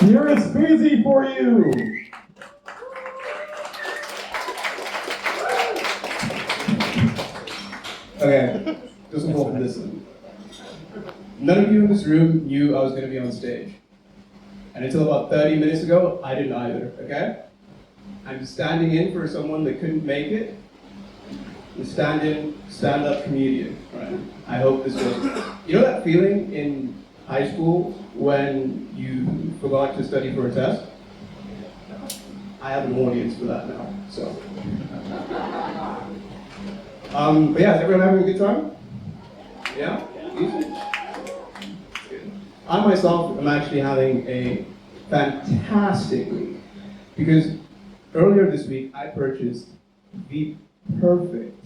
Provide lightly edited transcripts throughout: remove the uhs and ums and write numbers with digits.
Here is busy for you. Okay, just hold this in. None of you in this room knew I was going to be on stage. And until about 30 minutes ago, I didn't either, okay? I'm standing in for someone that couldn't make it. The stand-up comedian, right? I hope this goes. You know that feeling in high school when you forgot to study for a test? I have an audience for that now, so. But yeah, is everyone having a good time? Yeah? Easy? I myself am actually having a fantastic week because earlier this week I purchased the perfect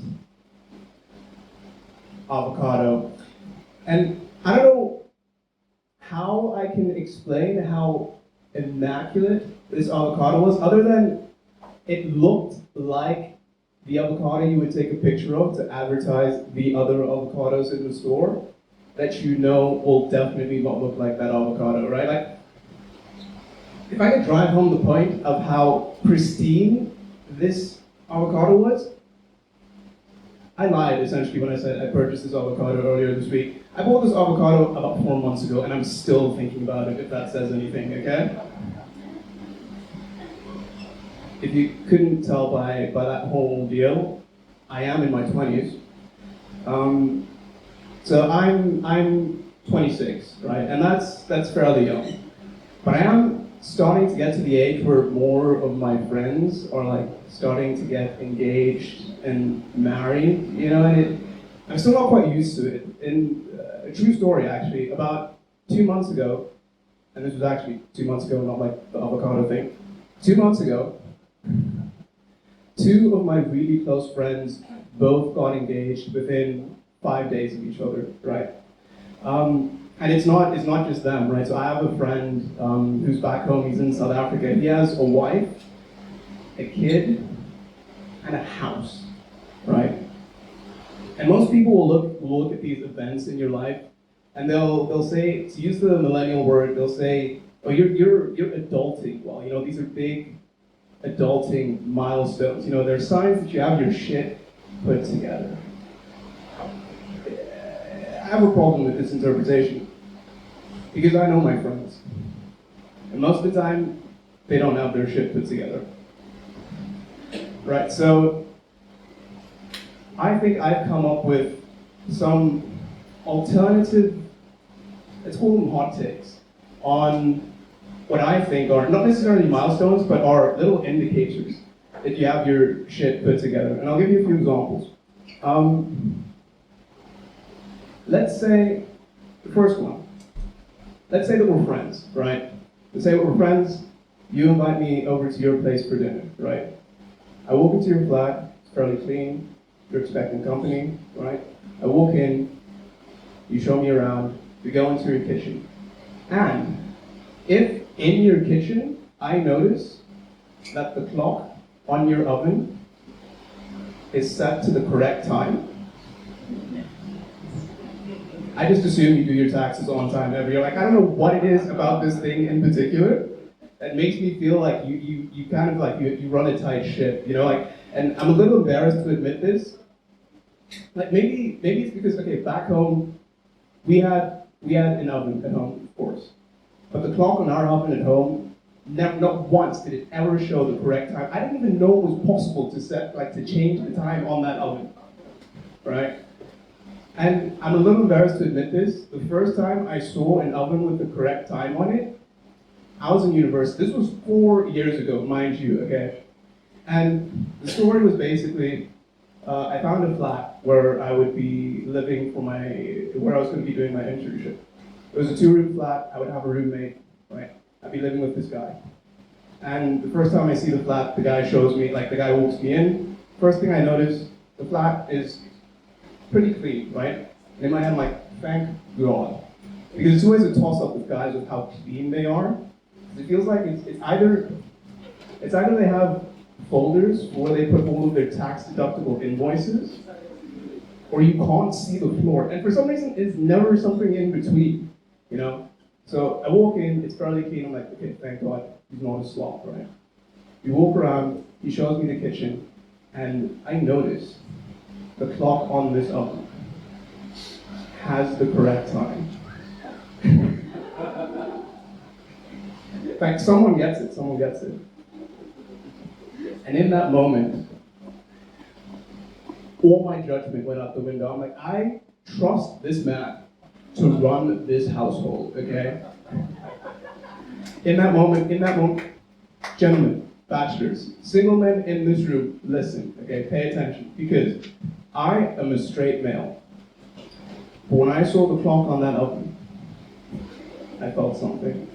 avocado, and I don't know how I can explain how immaculate this avocado was, other than it looked like the avocado you would take a picture of to advertise the other avocados in the store that you know will definitely not look like that avocado, right? Like, if I could drive home the point of how pristine this avocado was, I lied essentially when I said I purchased this avocado earlier this week. I bought this avocado about 4 months ago and I'm still thinking about it, if that says anything, okay? If you couldn't tell by that whole deal, I am in my 20s. So I'm 26, right? And that's fairly young. But I am starting to get to the age where more of my friends are like starting to get engaged and married, you know, and I'm still not quite used to it. And a true story actually, about 2 months ago, and this was actually 2 months ago, not like the avocado thing. 2 months ago, two of my really close friends both got engaged within 5 days of each other, right? And it's not just them, right? So I have a friend who's back home. He's in South Africa. He has a wife, a kid, and a house, right? And most people will look at these events in your life, and they'll say, to use the millennial word, they'll say, "Oh, you're adulting." Well, you know, these are big adulting milestones. You know, they're signs that you have your shit put together. I have a problem with this interpretation because I know my friends, and most of the time they don't have their shit put together. Right, so I think I've come up with some alternative, let's call them hot takes, on what I think are not necessarily milestones, but are little indicators that you have your shit put together. And I'll give you a few examples. Let's say, the first one, let's say that we're friends, right? Let's say we're friends, you invite me over to your place for dinner, right? I walk into your flat, it's fairly clean, you're expecting company, right? I walk in, you show me around, we go into your kitchen. And if in your kitchen, I notice that the clock on your oven is set to the correct time, I just assume you do your taxes on time every year. Like, I don't know what it is about this thing in particular that makes me feel like you kind of like, you run a tight ship, you know? Like, and I'm a little embarrassed to admit this. Like, maybe it's because, okay, back home, we had an oven at home, of course. But the clock on our oven at home, not once did it ever show the correct time. I didn't even know it was possible to change the time on that oven, right? And I'm a little embarrassed to admit this. The first time I saw an oven with the correct time on it, I was in university. This was 4 years ago, mind you, okay? And the story was basically, I found a flat where I would be living where I was going to be doing my internship. It was a 2-room flat. I would have a roommate, right? I'd be living with this guy. And the first time I see the flat, the guy walks me in. First thing I notice, the flat is pretty clean, right? And in my head, I'm like, thank God. Because it's always a toss-up with guys with how clean they are. It feels like it's either they have folders where they put all of their tax-deductible invoices, or you can't see the floor. And for some reason, it's never something in between, you know? So I walk in, it's fairly clean. I'm like, okay, thank God, he's not a sloth, right? We walk around, he shows me the kitchen, and I notice the clock on this oven has the correct time. In fact, someone gets it. And in that moment, all my judgment went out the window. I'm like, I trust this man to run this household, okay? In that moment, gentlemen, bachelors, single men in this room, listen, okay, pay attention, because I am a straight male. But when I saw the clock on that oven, I felt something.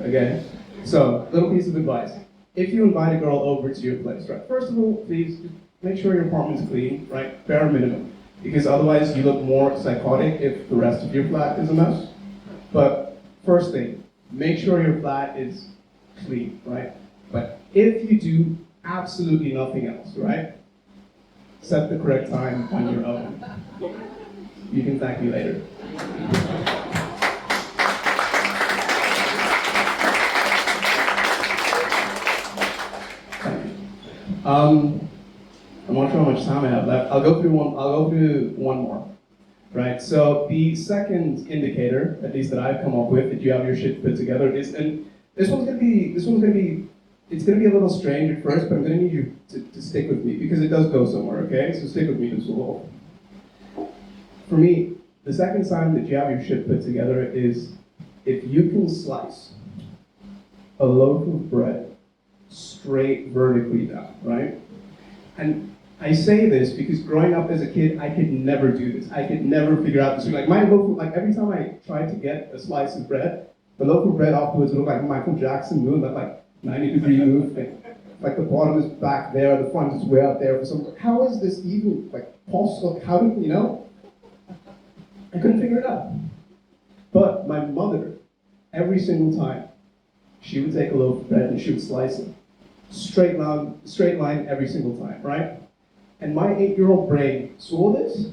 Okay? So, little piece of advice. If you invite a girl over to your place, right, first of all, please make sure your apartment's clean, right? Bare minimum. Because otherwise you look more psychotic if the rest of your flat is a mess. But first thing, make sure your flat is clean, right? But if you do absolutely nothing else, right? Set the correct time on your oven. You can thank me later. I'm not sure how much time I have left. I'll go through one more. Right. So the second indicator, at least that I've come up with, that you have your shit put together, is, and it's gonna be a little strange at first, but I'm gonna need you to stick with me because it does go somewhere. Okay. So stick with me this will. For me, the second sign that you have your shit put together is if you can slice a loaf of bread straight vertically down, right? And I say this because growing up as a kid, I could never do this. I could never figure out this. Like my loaf, like every time I tried to get a slice of bread, the loaf of bread afterwards would look like a Michael Jackson move, that like 90-degree move. Like the bottom is back there, the front is way out there. For some, how is this even like possible? How did you know? I couldn't figure it out. But my mother, every single time, she would take a loaf of bread and she would slice it. Straight line every single time, right? And my 8-year-old brain saw this,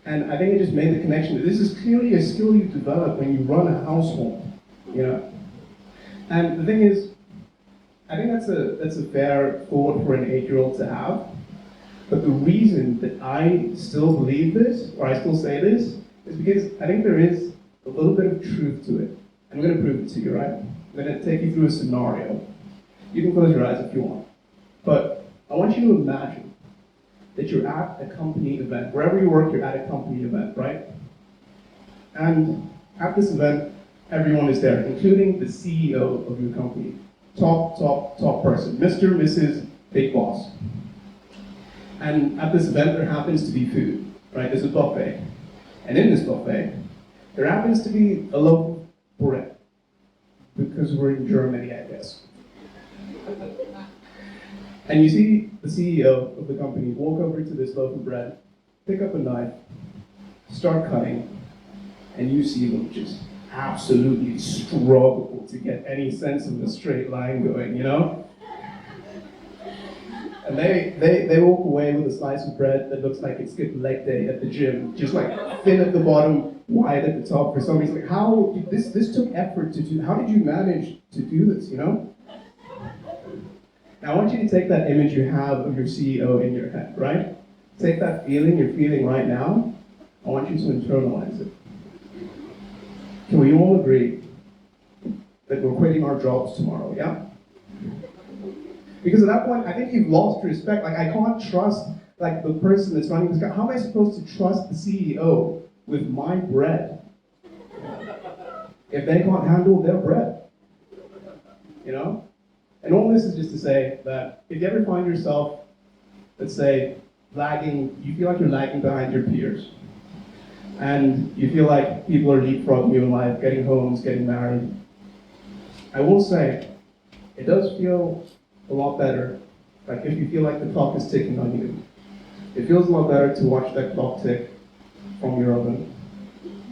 and I think it just made the connection that this is clearly a skill you develop when you run a household, you know? And the thing is, I think that's a fair thought for an 8-year-old to have, but the reason that I still believe this, or I still say this, is because I think there is a little bit of truth to it. I'm going to prove it to you, right? I'm going to take you through a scenario. You can close your eyes if you want. But I want you to imagine that you're at a company event. Wherever you work, you're at a company event, right? And at this event, everyone is there, including the CEO of your company. Top person. Mr., Mrs., Big Boss. And at this event, there happens to be food, right? There's a buffet. And in this buffet, there happens to be a loaf of bread. Because we're in Germany, I guess. And you see the CEO of the company walk over to this loaf of bread, pick up a knife, start cutting, and you see them just absolutely struggle to get any sense of a straight line going, you know? And they walk away with a slice of bread that looks like it skipped leg day at the gym, just like thin at the bottom, wide at the top. For some reason, like how this took effort to do. How did you manage to do this? You know. Now I want you to take that image you have of your CEO in your head, right? Take that feeling you're feeling right now. I want you to internalize it. Can we all agree that we're quitting our jobs tomorrow? Yeah. Because at that point, I think you've lost respect. Like, I can't trust, like, the person that's running this guy. How am I supposed to trust the CEO with my bread if they can't handle their bread? You know? And all this is just to say that if you ever find yourself, let's say, lagging, you feel like you're lagging behind your peers, and you feel like people are leapfrogging you in life, getting homes, getting married, I will say, it does feel a lot better, like if you feel like the clock is ticking on you. It feels a lot better to watch that clock tick from your oven.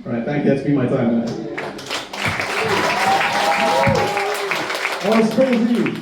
All right, thank you, that's been my time, guys. That was crazy.